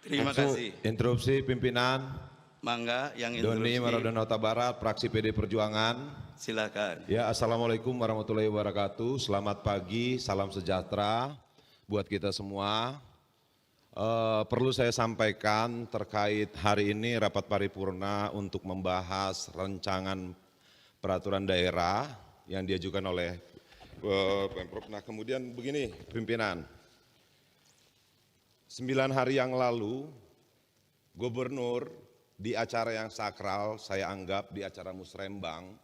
Terima kasih. Interupsi pimpinan. Mangga yang Doni interupsi. Maradona Barat, fraksi PD Perjuangan. Silakan. Ya, assalamualaikum warahmatullahi wabarakatuh. Selamat pagi, salam sejahtera buat kita semua. Perlu saya sampaikan terkait hari ini rapat paripurna untuk membahas rancangan peraturan daerah yang diajukan oleh Pemprov. Nah, kemudian begini pimpinan, 9 hari yang lalu Gubernur di acara yang sakral, saya anggap di acara musrembang,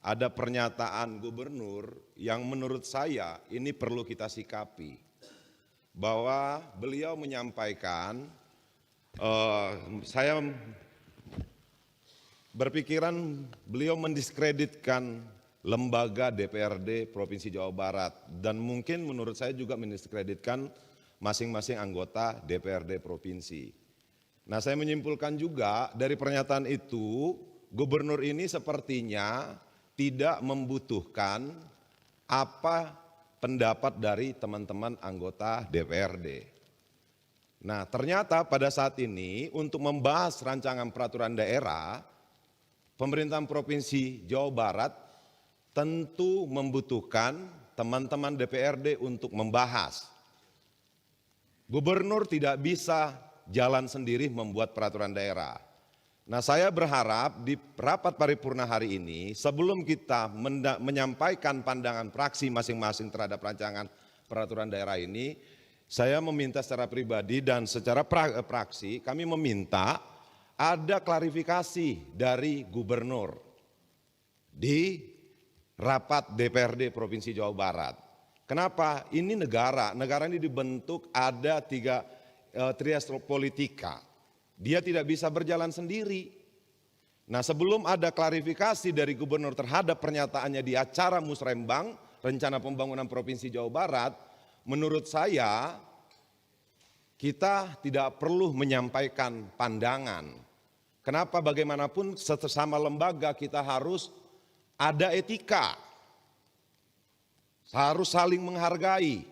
ada pernyataan Gubernur yang menurut saya ini perlu kita sikapi. Bahwa beliau menyampaikan, saya berpikiran beliau mendiskreditkan lembaga DPRD Provinsi Jawa Barat dan mungkin menurut saya juga mendiskreditkan masing-masing anggota DPRD Provinsi. Nah, saya menyimpulkan juga dari pernyataan itu, Gubernur ini sepertinya tidak membutuhkan apa pendapat dari teman-teman anggota DPRD. Nah, ternyata pada saat ini untuk membahas rancangan peraturan daerah, pemerintahan Provinsi Jawa Barat tentu membutuhkan teman-teman DPRD untuk membahas. Gubernur tidak bisa jalan sendiri membuat peraturan daerah. Nah, saya berharap di rapat paripurna hari ini sebelum kita menyampaikan pandangan fraksi masing-masing terhadap rancangan peraturan daerah ini, saya meminta secara pribadi dan secara fraksi kami meminta ada klarifikasi dari Gubernur di rapat DPRD Provinsi Jawa Barat. Kenapa? Ini negara ini dibentuk ada trias politika. Dia tidak bisa berjalan sendiri. Nah, sebelum ada klarifikasi dari Gubernur terhadap pernyataannya di acara musrembang Rencana Pembangunan Provinsi Jawa Barat, menurut saya kita tidak perlu menyampaikan pandangan. Kenapa? Bagaimanapun sesama lembaga kita harus ada etika, harus saling menghargai.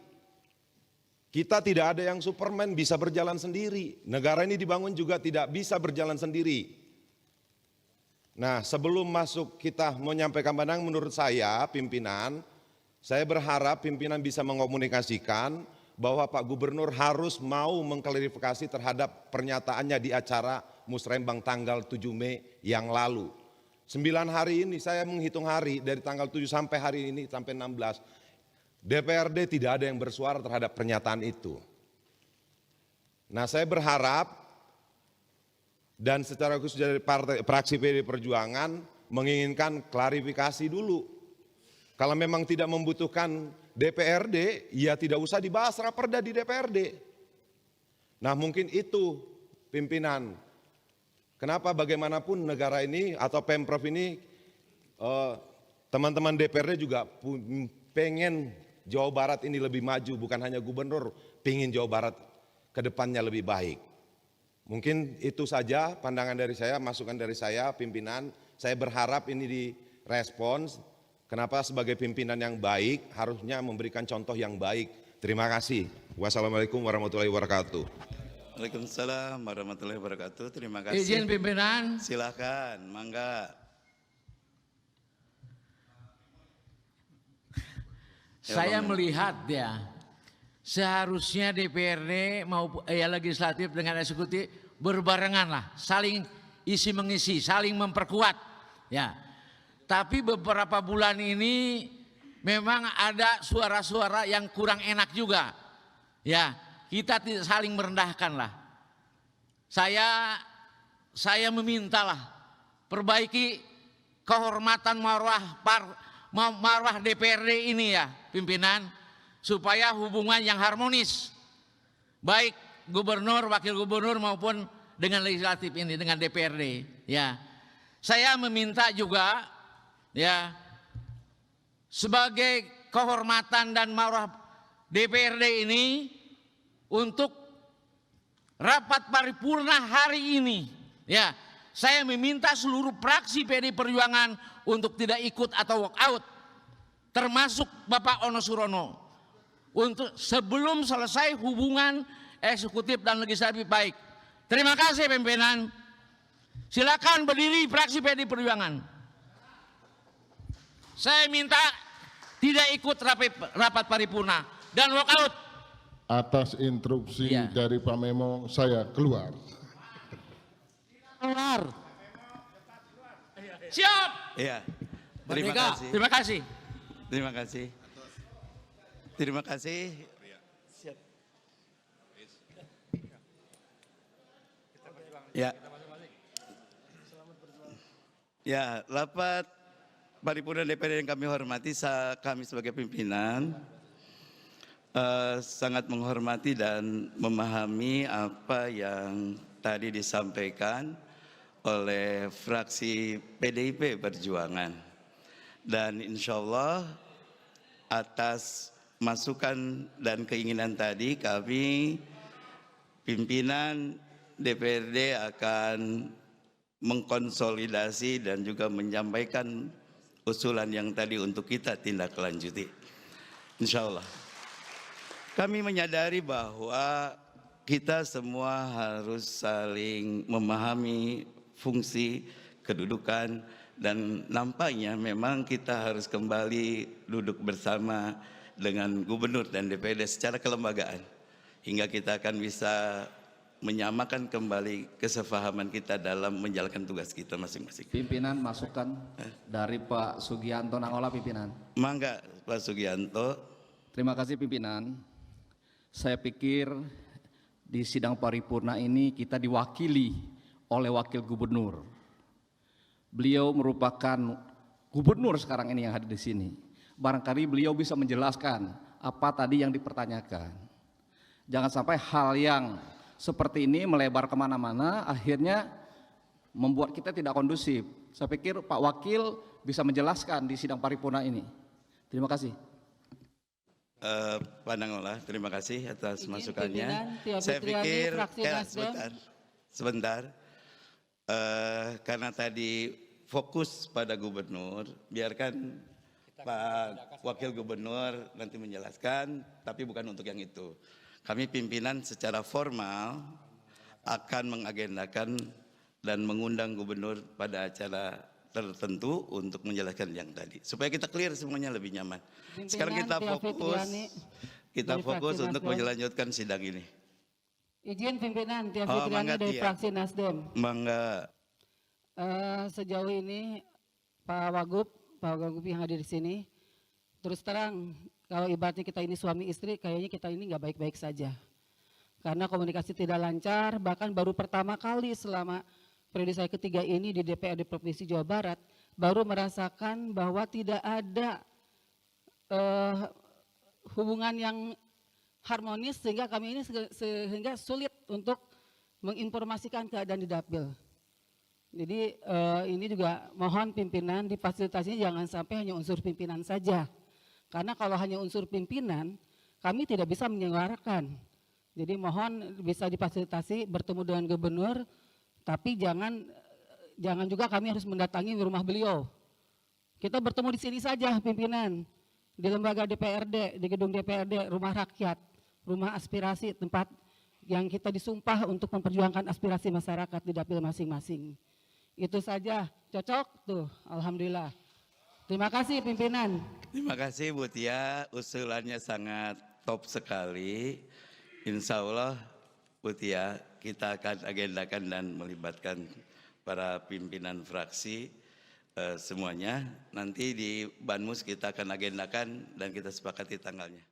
Kita tidak ada yang Superman bisa berjalan sendiri. Negara ini dibangun juga tidak bisa berjalan sendiri. Nah, sebelum masuk kita menyampaikan pandangan, menurut saya pimpinan, saya berharap pimpinan bisa mengomunikasikan bahwa Pak Gubernur harus mau mengklarifikasi terhadap pernyataannya di acara musrembang tanggal 7 Mei yang lalu. 9 hari ini saya menghitung hari dari tanggal 7 sampai hari ini sampai 16. DPRD tidak ada yang bersuara terhadap pernyataan itu. Nah, saya berharap dan secara khusus dari fraksi PD Perjuangan menginginkan klarifikasi dulu. Kalau memang tidak membutuhkan DPRD, ya tidak usah dibahas raperda di DPRD. Nah, mungkin itu pimpinan. Kenapa bagaimanapun negara ini atau Pemprov ini, teman-teman DPRD juga pengen Jawa Barat ini lebih maju, bukan hanya Gubernur pengen Jawa Barat ke depannya lebih baik. Mungkin itu saja pandangan dari saya, masukan dari saya pimpinan. Saya berharap ini direspons. Kenapa sebagai pimpinan yang baik harusnya memberikan contoh yang baik. Terima kasih. Wassalamualaikum warahmatullahi wabarakatuh. Waalaikumsalam warahmatullahi wabarakatuh. Terima kasih. Izin pimpinan. Silakan, mangga. Saya melihat ya, seharusnya DPRD maupun legislatif dengan eksekutif berbarengan lah, saling isi mengisi, saling memperkuat. Ya, tapi beberapa bulan ini memang ada suara-suara yang kurang enak juga. Ya, kita tidak saling merendahkan lah. Saya memintalah perbaiki kehormatan marwah DPRD ini ya pimpinan, supaya hubungan yang harmonis baik gubernur, wakil gubernur maupun dengan legislatif ini, dengan DPRD ya. Saya meminta juga ya, sebagai kehormatan dan marwah DPRD ini, untuk rapat paripurna hari ini ya, saya meminta seluruh fraksi PD Perjuangan untuk tidak ikut atau walk out, termasuk Bapak Ono Surono, untuk sebelum selesai hubungan eksekutif dan legislatif baik. Terima kasih pimpinan. Silakan berdiri fraksi PD Perjuangan. Saya minta tidak ikut rapat paripurna dan walkout. Atas instruksi Iya. dari Pak Memo, saya keluar. Keluar. Siap. Iya. Terima Merdeka. kasih. Terima kasih. Terima kasih. Terima kasih. Ya. Ya, rapat paripurna DPR yang kami hormati, kami sebagai pimpinan sangat menghormati dan memahami apa yang tadi disampaikan oleh fraksi PDIP Perjuangan. Dan insya Allah atas masukan dan keinginan tadi kami pimpinan DPRD akan mengkonsolidasi dan juga menyampaikan usulan yang tadi untuk kita tindak lanjuti. Insya Allah. Kami menyadari bahwa kita semua harus saling memahami fungsi, kedudukan, dan nampaknya memang kita harus kembali duduk bersama dengan gubernur dan DPRD secara kelembagaan. Hingga kita akan bisa menyamakan kembali kesepahaman kita dalam menjalankan tugas kita masing-masing. Pimpinan masukan dari Pak Sugianto Nangola pimpinan. Mangga Pak Sugianto. Terima kasih pimpinan. Saya pikir di sidang paripurna ini kita diwakili oleh wakil gubernur. Beliau merupakan gubernur sekarang ini yang hadir di sini. Barangkali beliau bisa menjelaskan apa tadi yang dipertanyakan. Jangan sampai hal yang seperti ini melebar kemana-mana, akhirnya membuat kita tidak kondusif. Saya pikir Pak Wakil bisa menjelaskan di sidang paripurna ini. Terima kasih. Pak Nangola, terima kasih atas Izin masukannya. pimpinan, Tia Saya Fitriani, pikir fraksi Nasdem. sebentar. Karena tadi fokus pada gubernur, biarkan Pak Wakil Gubernur nanti menjelaskan, tapi bukan untuk yang itu. Kami pimpinan secara formal akan mengagendakan dan mengundang gubernur pada acara tertentu untuk menjelaskan yang tadi. Supaya kita clear semuanya lebih nyaman. Sekarang kita Tia fokus, Fitriani dari fraksi untuk Nasdem. melanjutkan sidang ini. Izin pimpinan Tia Oh, Fitriani mangga, dari Tia. fraksi Nasdem. Mangga. Sejauh ini Pak Wagub yang hadir di sini, terus terang kalau ibaratnya kita ini suami istri, kayaknya kita ini nggak baik-baik saja. Karena komunikasi tidak lancar, bahkan baru pertama kali selama periode saya ketiga ini di DPRD Provinsi Jawa Barat, baru merasakan bahwa tidak ada hubungan yang harmonis sehingga kami ini sehingga sulit untuk menginformasikan keadaan di Dapil. Jadi ini juga mohon pimpinan difasilitasinya jangan sampai hanya unsur pimpinan saja. Karena kalau hanya unsur pimpinan, kami tidak bisa menyuarakan. Jadi mohon bisa difasilitasi bertemu dengan gubernur, tapi jangan juga kami harus mendatangi rumah beliau. Kita bertemu di sini saja pimpinan, di lembaga DPRD, di gedung DPRD, rumah rakyat, rumah aspirasi, tempat yang kita disumpah untuk memperjuangkan aspirasi masyarakat di dapil masing-masing. Itu saja, cocok tuh, alhamdulillah. Terima kasih pimpinan. Terima kasih Bu Tia, usulannya sangat top sekali. Insya Allah Bu Tia, kita akan agendakan dan melibatkan para pimpinan fraksi semuanya. Nanti di Banmus kita akan agendakan dan kita sepakati tanggalnya.